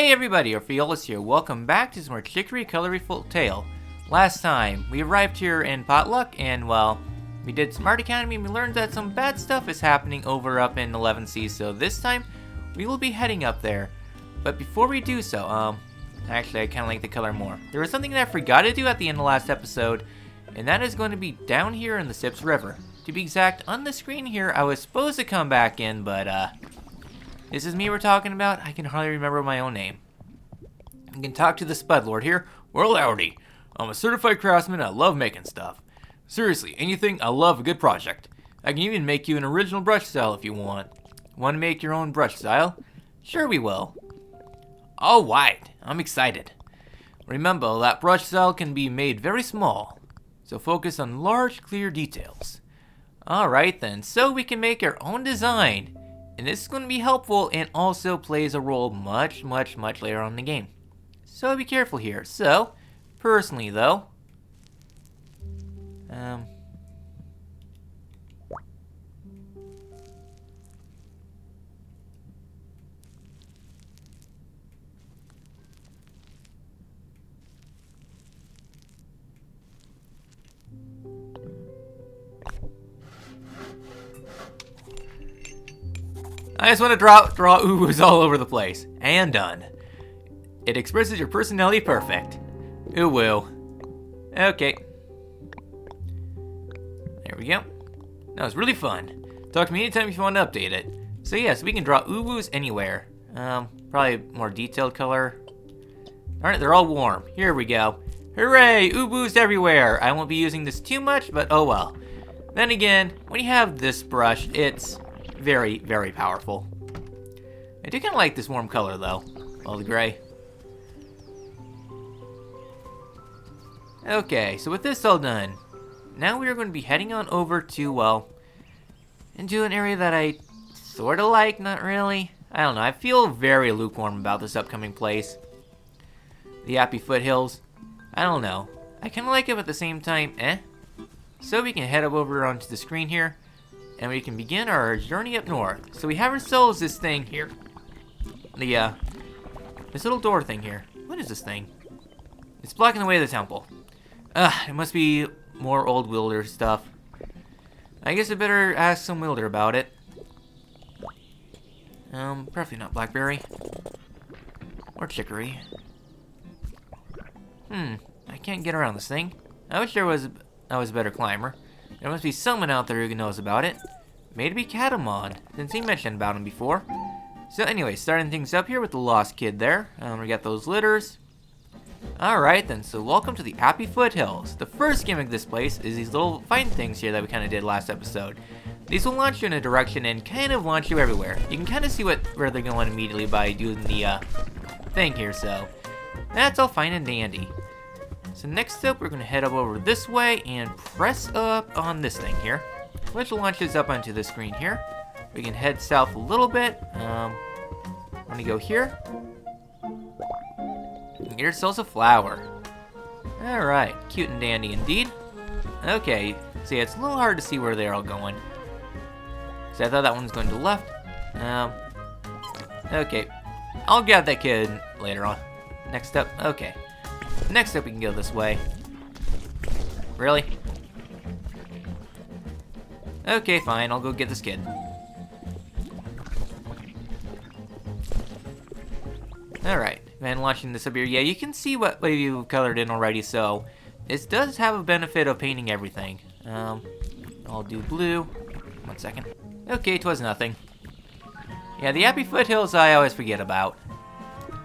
Hey everybody, Orpheolus here. Welcome back to some more Chicory Colorful Tale. Last time, we arrived here in Potluck, and well, we did some Art Academy and we learned that some bad stuff is happening over up in Elevenses, so this time, we will be heading up there. But before we do so, actually I kinda like the color more. There was something that I forgot to do at the end of last episode, and that is going to be down here in the Sips River. To be exact, on the screen here, I was supposed to come back in, but this is me we're talking about. I can hardly remember my own name. I can talk to the Spud Lord here. Well, howdy. I'm a certified craftsman. I love making stuff. Seriously, anything. I love a good project. I can even make you an original brush style if you want. Want to make your own brush style? Sure we will. Alright, I'm excited. Remember that brush style can be made very small, so focus on large, clear details. Alright then, so we can make our own design. And this is going to be helpful and also plays a role much later on in the game. So be careful here. So, personally though, I just want to draw oohs all over the place. And done. It expresses your personality perfect. It will. Okay. There we go. That was really fun. Talk to me anytime if you want to update it. So yes, we can draw oohs anywhere. Probably more detailed color. Alright, they're all warm. Here we go. Hooray! Oohs everywhere! I won't be using this too much, but oh well. Then again, when you have this brush, it's very powerful. I do kind of like this warm color though. All the gray. Okay, so with this all done, now we are going to be heading on over to, well, into an area that I sort of like, not really. I don't know, I feel very lukewarm about this upcoming place. The Appie Foothills. I don't know. I kind of like it, but at the same time, So we can head up over onto the screen here, and we can begin our journey up north. So we have ourselves this thing here. This little door thing here. What is this thing? It's blocking the way to the temple. It must be more old Wilder stuff. I guess I better ask some Wilder about it. Probably not Blackberry. Or Chicory. I can't get around this thing. I wish I was a better climber. There must be someone out there who knows about it. Maybe Catamon, since he mentioned about him before. So anyway, starting things up here with the lost kid there. We got those litters. Alright then, so welcome to the Appie Foothills. The first gimmick of this place is these little fighting things here that we kind of did last episode. These will launch you in a direction and kind of launch you everywhere. You can kind of see where they're going immediately by doing the thing here, so that's all fine and dandy. So next up, we're going to head up over this way and press up on this thing here, which launches up onto the screen here. We can head south a little bit. I'm going to go here. Get ourselves a flower. Alright, cute and dandy indeed. Okay, see, it's a little hard to see where they're all going. So I thought that one was going to the left. Okay, I'll grab that kid later on. Next up, okay. Next up, we can go this way. Really? Okay, fine, I'll go get this kid. Alright, and launching this up here. Yeah, you can see what you've colored in already, so this does have a benefit of painting everything. I'll do blue. 1 second. Okay, it was nothing. Yeah, the Appie Foothills I always forget about.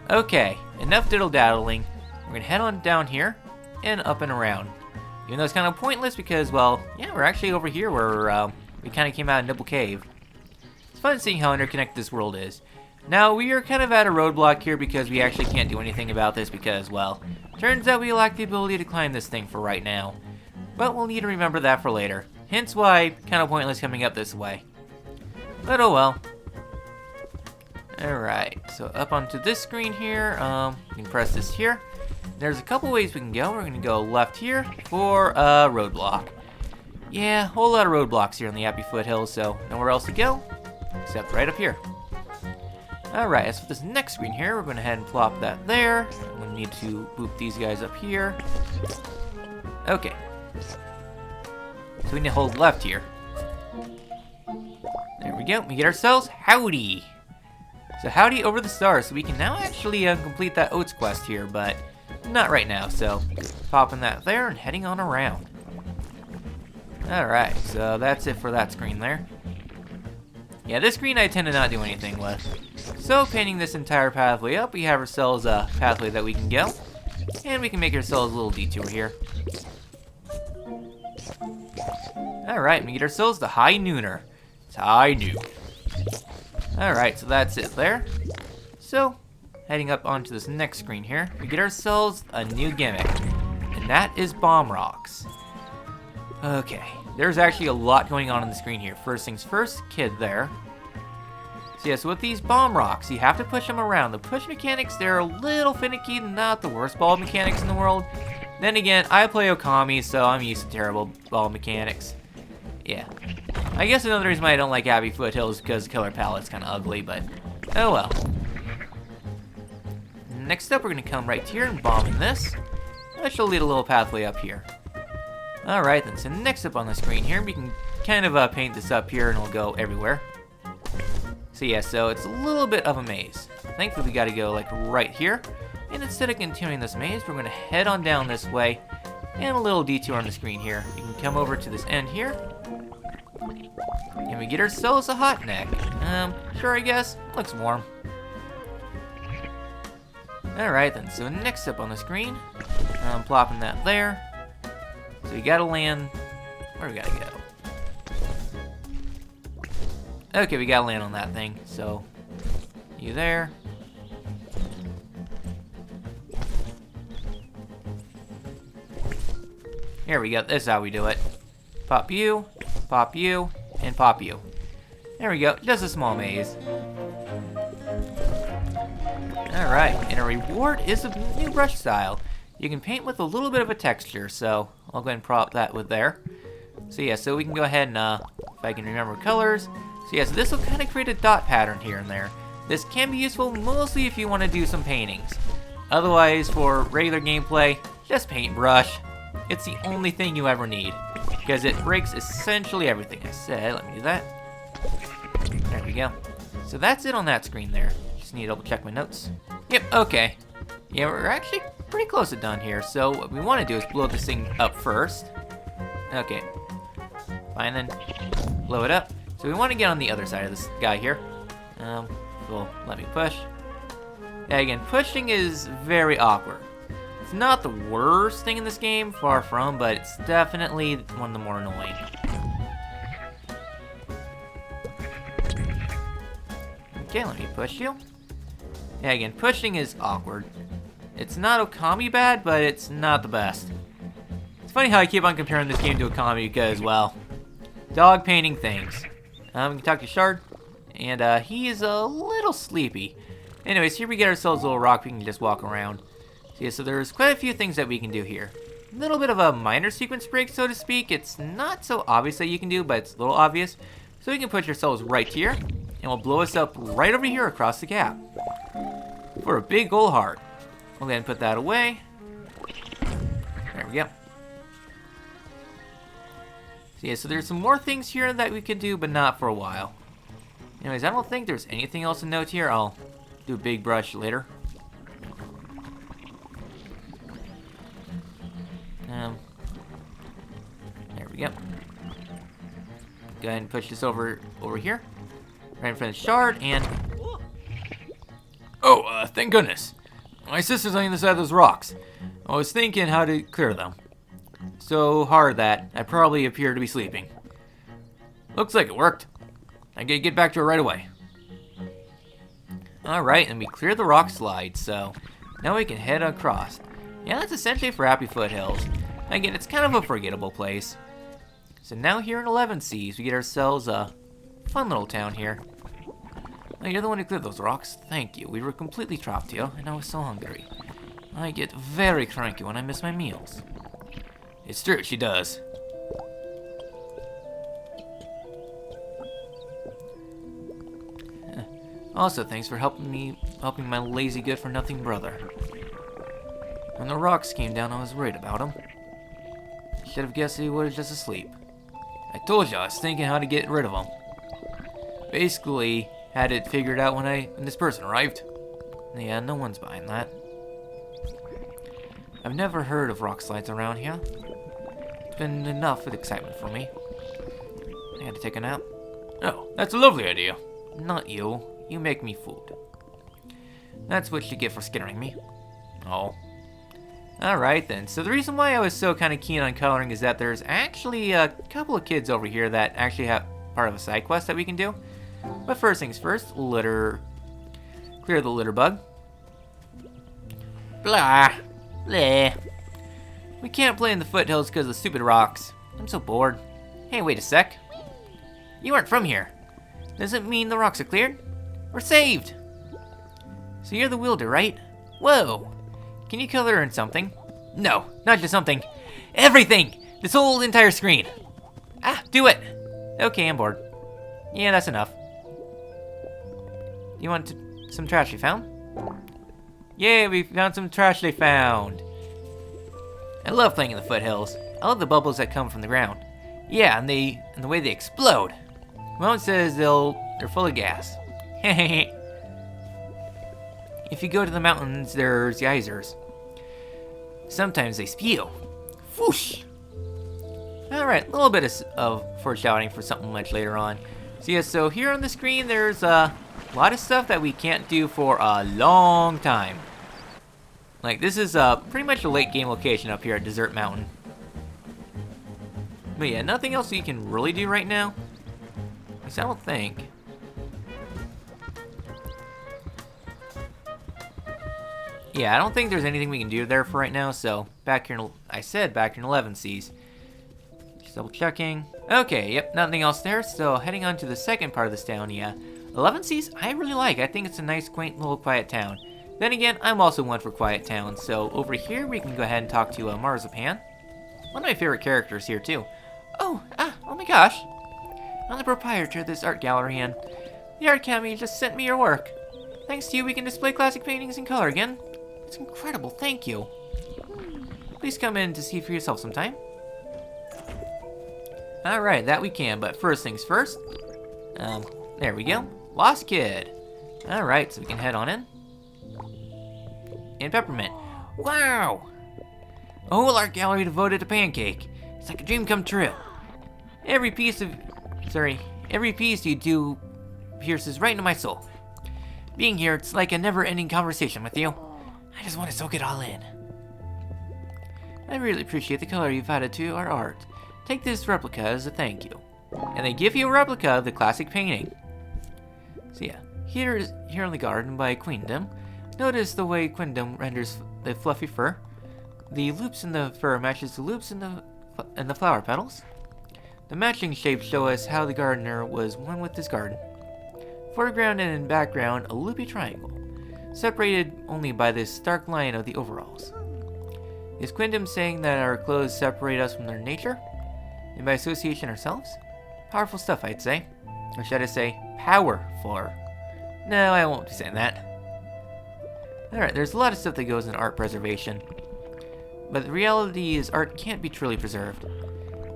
Okay, enough diddle-daddling. We're gonna head on down here and up and around. Even though it's kind of pointless because, well, yeah, we're actually over here where we kind of came out of Nibble Cave. It's fun seeing how interconnected this world is. Now, we are kind of at a roadblock here because we actually can't do anything about this because, well, turns out we lack the ability to climb this thing for right now. But we'll need to remember that for later. Hence why, kind of pointless coming up this way. But oh well. Alright, so up onto this screen here, you can press this here. There's a couple ways we can go. We're going to go left here for a roadblock. Yeah, a whole lot of roadblocks here in the Appie Foothills, so nowhere else to go except right up here. Alright, as for this next screen here, we're going to head and plop that there. We need to boop these guys up here. Okay. So we need to hold left here. There we go. We get ourselves Howdy. So Howdy over the stars. So we can now actually complete that Oats quest here, but not right now. So popping that there and heading on around. Alright, so that's it for that screen there. Yeah, this screen I tend to not do anything with. So painting this entire pathway up, we have ourselves a pathway that we can go. And we can make ourselves a little detour here. Alright, we get ourselves the High Nooner. It's high noon. Alright, so that's it there. So, heading up onto this next screen here, we get ourselves a new gimmick. And that is bomb rocks. Okay, there's actually a lot going on the screen here. First things first, kid there. So yeah, so with these bomb rocks, you have to push them around. The push mechanics, they're a little finicky, not the worst ball mechanics in the world. Then again, I play Okami, so I'm used to terrible ball mechanics. Yeah. I guess another reason why I don't like Appie Foothills is because the color palette's kind of ugly, but oh well. Next up, we're going to come right here and bomb in this. That should lead a little pathway up here. Alright then, so next up on the screen here, we can kind of paint this up here and it'll go everywhere. So yeah, so it's a little bit of a maze. Thankfully, we got to go like right here. And instead of continuing this maze, we're going to head on down this way. And a little detour on the screen here. You can come over to this end here. And we get ourselves a hot neck. Sure I guess. Looks warm. Alright then, so next up on the screen, I'm plopping that there. So we gotta land, where we gotta go? Okay, we gotta land on that thing, so you there. Here we go, this is how we do it. Pop you, and pop you. There we go, just a small maze. Alright, and a reward is a new brush style. You can paint with a little bit of a texture, so I'll go ahead and prop that with there. So yeah, so we can go ahead and, if I can remember colors. So yeah, so this will kind of create a dot pattern here and there. This can be useful mostly if you want to do some paintings. Otherwise, for regular gameplay, just paintbrush. It's the only thing you ever need, because it breaks essentially everything I said. Let me do that. There we go. So that's it on that screen there. Just need to double check my notes. Yep, okay. Yeah, we're actually pretty close to done here. So what we want to do is blow this thing up first. Okay. Fine then. Blow it up. So we want to get on the other side of this guy here. Well, let me push. Yeah, again, pushing is very awkward. It's not the worst thing in this game, far from, but it's definitely one of the more annoying. Okay, let me push you. Yeah, again, pushing is awkward. It's not Okami bad, but it's not the best. It's funny how I keep on comparing this game to Okami because, well, dog painting things. We can talk to Shard, and he is a little sleepy. Anyways, here we get ourselves a little rock we can just walk around. So, yeah, so there's quite a few things that we can do here. A little bit of a minor sequence break, so to speak. It's not so obvious that you can do, but it's a little obvious. So we can put ourselves right here, and we'll blow us up right over here across the gap. For a big old heart. We'll go ahead and put that away. There we go. So yeah, so there's some more things here that we can do, but not for a while. Anyways, I don't think there's anything else to note here. I'll do a big brush later. There we go. Go ahead and push this over here. Right in front of the Shard, and... Oh, thank goodness. My sister's on the other side of those rocks. I was thinking how to clear them. So hard that I probably appear to be sleeping. Looks like it worked. I gotta get back to her right away. Alright, and we cleared the rock slide, so now we can head across. Yeah, that's essentially for Appie Foothills. Again, it's kind of a forgettable place. So now here in Elevenses, we get ourselves a fun little town here. Oh, you're the one who cleared those rocks? Thank you. We were completely trapped here, and I was so hungry. I get very cranky when I miss my meals. It's true, she does. Also, thanks for helping my lazy good-for-nothing brother. When the rocks came down, I was worried about him. Should have guessed he was just asleep. I told you I was thinking how to get rid of him. Basically, had it figured out when this person arrived. Yeah, no one's behind that. I've never heard of rock slides around here. It's been enough with excitement for me. I had to take a nap. Oh, that's a lovely idea. Not you. You make me food. That's what you get for scaring me. Oh. Alright then. So the reason why I was so kind of keen on coloring is that there's actually a couple of kids over here that actually have part of a side quest that we can do. But first things first, clear the litter bug. Blah. Bleh. We can't play in the foothills because of the stupid rocks. I'm so bored. Hey, wait a sec. You aren't from here. Does it mean the rocks are cleared? We're saved! So you're the wielder, right? Whoa! Can you color in something? No, not just something. Everything! This whole entire screen! Ah, do it! Okay, I'm bored. Yeah, that's enough. You want some trash you found? Yay, we found some trash they found! I love playing in the foothills. I love the bubbles that come from the ground. Yeah, and the way they explode. Mom says they're full of gas. If you go to the mountains, there's geysers. Sometimes they spew. Whoosh! Alright, a little bit of foreshadowing for something much later on. So yeah, so here on the screen, there's a lot of stuff that we can't do for a long time. Like, this is pretty much a late game location up here at Desert Mountain. But yeah, nothing else you can really do right now. At least I don't think. Yeah, I don't think there's anything we can do there for right now, so back here in Elevenses. Just double checking. Okay, yep, nothing else there, so heading on to the second part of this town, yeah. Elevenses, I really like. I think it's a nice, quaint, little quiet town. Then again, I'm also one for quiet towns, so over here we can go ahead and talk to Marzipan. One of my favorite characters here, too. Oh my gosh. I'm the proprietor of this art gallery, and the Art Academy just sent me your work. Thanks to you, we can display classic paintings in color again. It's incredible, thank you. Please come in to see for yourself sometime. Alright, that we can, but first things first. There we go. Lost Kid. Alright, so we can head on in. And Peppermint. Wow! A whole art gallery devoted to Pancake. It's like a dream come true. Every piece you do pierces right into my soul. Being here, it's like a never-ending conversation with you. I just want to soak it all in. I really appreciate the color you've added to our art. Take this replica as a thank you. And they give you a replica of the classic painting. So yeah, here in the garden by Queendom. Notice the way Queendom renders the fluffy fur. The loops in the fur matches the loops in the flower petals. The matching shapes show us how the gardener was one with his garden. Foreground and in background, a loopy triangle, separated only by this stark line of the overalls. Is Queendom saying that our clothes separate us from their nature? And by association ourselves? Powerful stuff, I'd say. Or should I say, powerful? No, I won't be saying that. Alright, there's a lot of stuff that goes in art preservation. But the reality is art can't be truly preserved.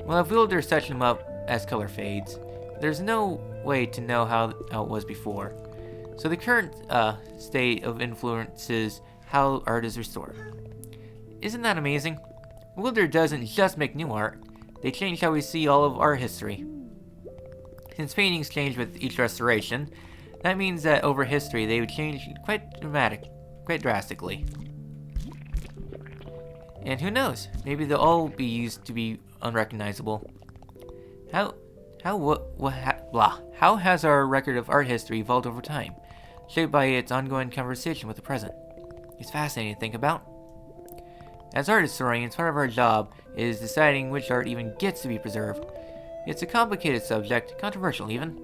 Well, if wielders touch them up as color fades, there's no way to know how it was before. So the current state of influences how art is restored. Isn't that amazing? Wielder doesn't just make new art, they change how we see all of art history. Since paintings change with each restoration, that means that over history they would change quite drastically. And who knows, maybe they'll all be used to be unrecognizable. How has our record of art history evolved over time, shaped by its ongoing conversation with the present? It's fascinating to think about. As art historians, part of our job is deciding which art even gets to be preserved. It's a complicated subject, controversial even,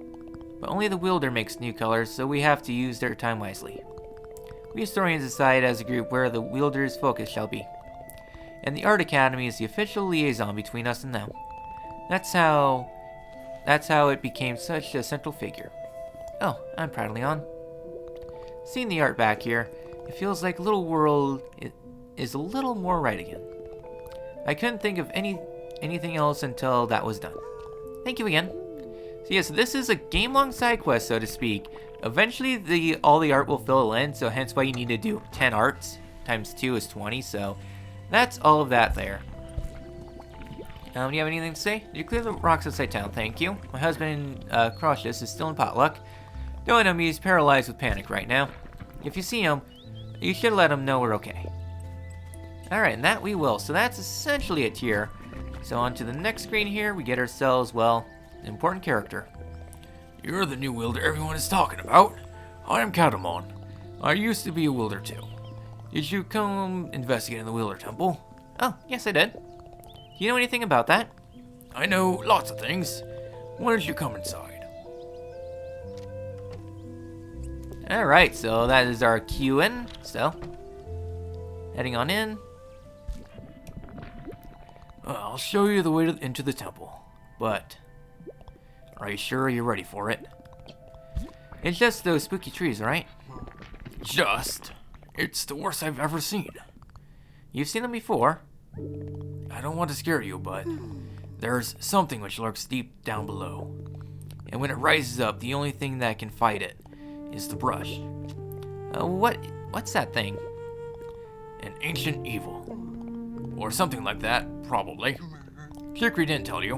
but only the wielder makes new colors, so we have to use their time wisely. We historians decide as a group where the wielder's focus shall be, and the Art Academy is the official liaison between us and them. That's how it became such a central figure. Oh, I'm proud of Leon. Seeing the art back here, it feels like Little World is a little more right again. I couldn't think of anything else until that was done. Thank you again. So yes, this is a game-long side quest, so to speak. Eventually, all the art will fill in, so hence why you need to do 10 arts. Times 2 is 20, so that's all of that there. Do you have anything to say? Did you clear the rocks outside town? Thank you. My husband, Crocius, is still in potluck. Knowing him, he's paralyzed with panic right now. If you see him, you should let him know we're okay. Alright, and that we will. So that's essentially it here. So on to the next screen here, we get ourselves, well, an important character. You're the new wielder everyone is talking about. I'm Katamon. I used to be a wielder too. Did you come investigating the Wielder Temple? Oh, yes I did. Do you know anything about that? I know lots of things. Why don't you come inside? Alright, so that is our queue in. So, heading on in. I'll show you the way into the temple. But, are you sure you're ready for it? It's just those spooky trees, right? It's the worst I've ever seen. You've seen them before. I don't want to scare you, but there's something which lurks deep down below. And when it rises up, the only thing that can fight it is the brush. What's that thing? An ancient evil. Or something like that, probably. Chicory didn't tell you.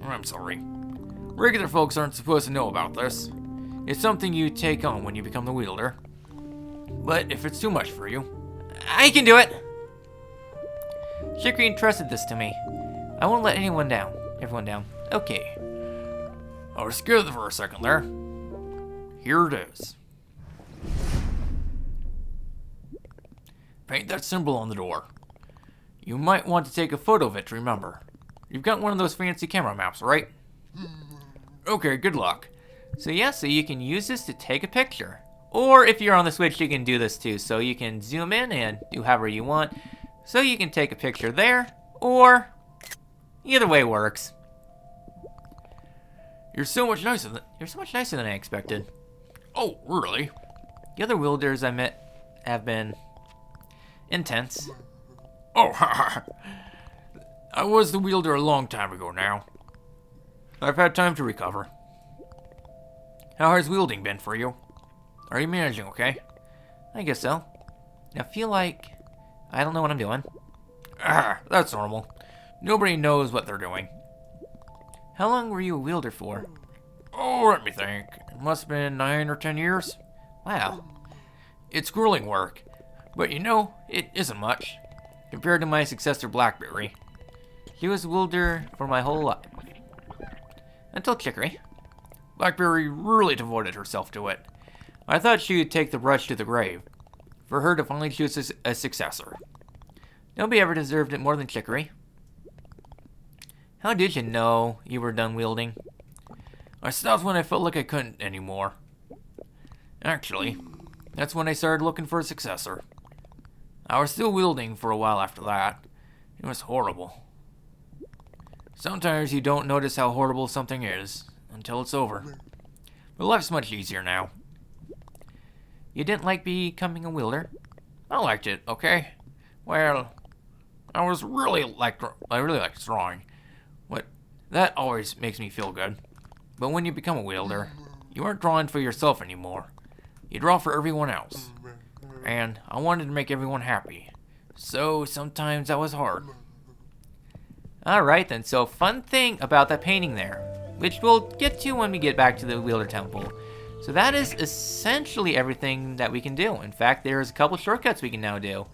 I'm sorry. Regular folks aren't supposed to know about this. It's something you take on when you become the wielder. But if it's too much for you, I can do it! Chicory entrusted this to me. I won't let everyone down. Okay. I was scared for a second there. Here it is. Paint that symbol on the door. You might want to take a photo of it to remember. You've got one of those fancy camera maps, right? Okay, good luck. So yeah, so you can use this to take a picture. Or if you're on the Switch, you can do this too. So you can zoom in and do however you want. So you can take a picture there, or either way works. You're so much nicer than I expected. Oh, really? The other wielders I met have been intense. Oh, I was the wielder a long time ago now. I've had time to recover. How has wielding been for you? Are you managing okay? I guess so. I feel like I don't know what I'm doing. That's normal. Nobody knows what they're doing. How long were you a wielder for? Oh, let me think. It must have been 9 or 10 years. Wow. It's grueling work, but you know, it isn't much compared to my successor Blackberry. He was a wielder for my whole life. Until Chicory. Blackberry really devoted herself to it. I thought she would take the brush to the grave, for her to finally choose a successor. Nobody ever deserved it more than Chicory. How did you know you were done wielding? I stopped when I felt like I couldn't anymore. Actually, that's when I started looking for a successor. I was still wielding for a while after that. It was horrible. Sometimes you don't notice how horrible something is until it's over. But life's much easier now. You didn't like becoming a wielder? I liked it, okay? Well, I really liked drawing. That always makes me feel good. But when you become a wielder, you aren't drawing for yourself anymore. You draw for everyone else. And I wanted to make everyone happy. So sometimes that was hard. Alright then, so fun thing about that painting there, which we'll get to when we get back to the Wielder Temple. So that is essentially everything that we can do. In fact, there's a couple shortcuts we can now do.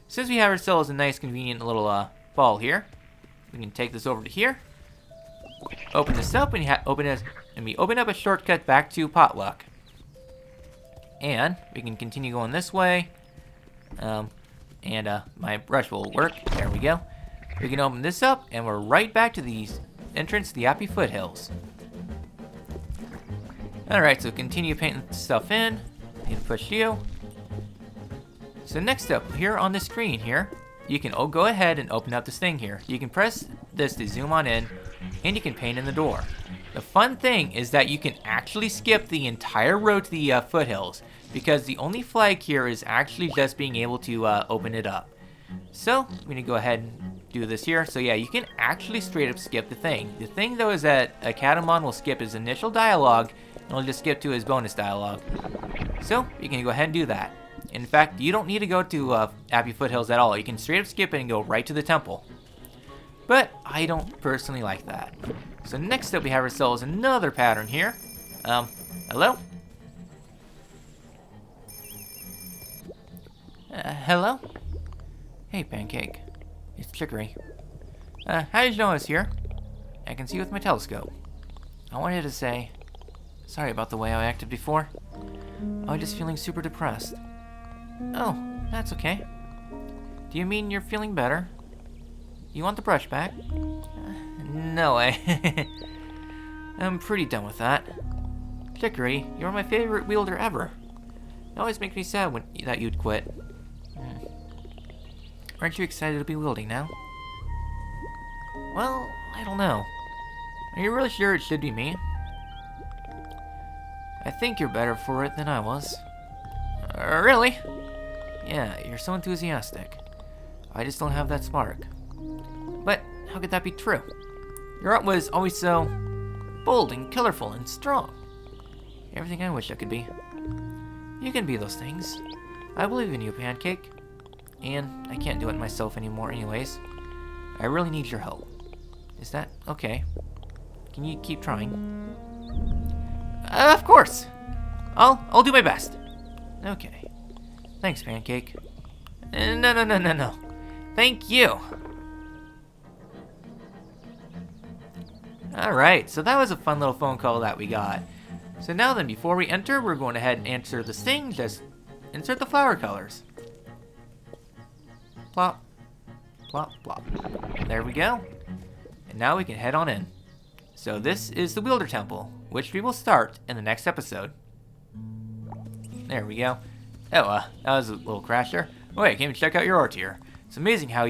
Since we have ourselves a nice convenient little ball here, we can take this over to here. Open this up and we open up a shortcut back to Potluck. And we can continue going this way. My brush will work. There we go. We can open this up and we're right back to the entrance to the Appie Foothills. Alright, so continue painting stuff in. And push you. So next up, here on the screen here, you can go ahead and open up this thing here. You can press this to zoom on in, and you can paint in the door. The fun thing is that you can actually skip the entire road to the foothills, because the only flag here is actually just being able to open it up. So I'm gonna go ahead and do this here. So yeah, you can actually straight up skip the thing. The thing though is that a Catamon will skip his initial dialogue, and he'll just skip to his bonus dialogue. So you can go ahead and do that. In fact, you don't need to go to Appie Foothills at all. You can straight up skip it and go right to the temple. But I don't personally like that. So next up we have ourselves another pattern here. Hello? Hello? Hey, Pancake. It's Chicory. How did you know I was here? I can see with my telescope. I wanted to say, sorry about the way I acted before. I was just feeling super depressed. Oh, that's okay. Do you mean you're feeling better? You want the brush back? No way. I'm pretty done with that. Chicory, you're my favorite wielder ever. It always makes me sad that you'd quit. Aren't you excited to be wielding now? Well, I don't know. Are you really sure it should be me? I think you're better for it than I was. Really? Yeah, you're so enthusiastic. I just don't have that spark. But how could that be true? Your art was always so bold and colorful and strong. Everything I wish I could be. You can be those things. I believe in you, Pancake. And I can't do it myself anymore anyways. I really need your help. Is that okay? Can you keep trying? Of course! I'll do my best. Okay. Thanks, Pancake. No. Thank you. Alright, so that was a fun little phone call that we got. So now then, before we enter, we're going ahead and answer this thing. Just insert the flower colors. Plop, plop, plop. There we go. And now we can head on in. So this is the Wielder Temple, which we will start in the next episode. There we go. Oh, that was a little crasher. Oh, wait, I came to check out your art here. It's amazing how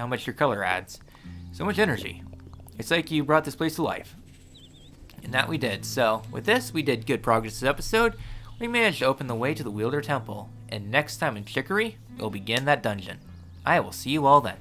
much your color adds. So much energy. It's like you brought this place to life. And that we did. So, with this, we did good progress this episode. We managed to open the way to the Wielder Temple. And next time in Chicory, we'll begin that dungeon. I will see you all then.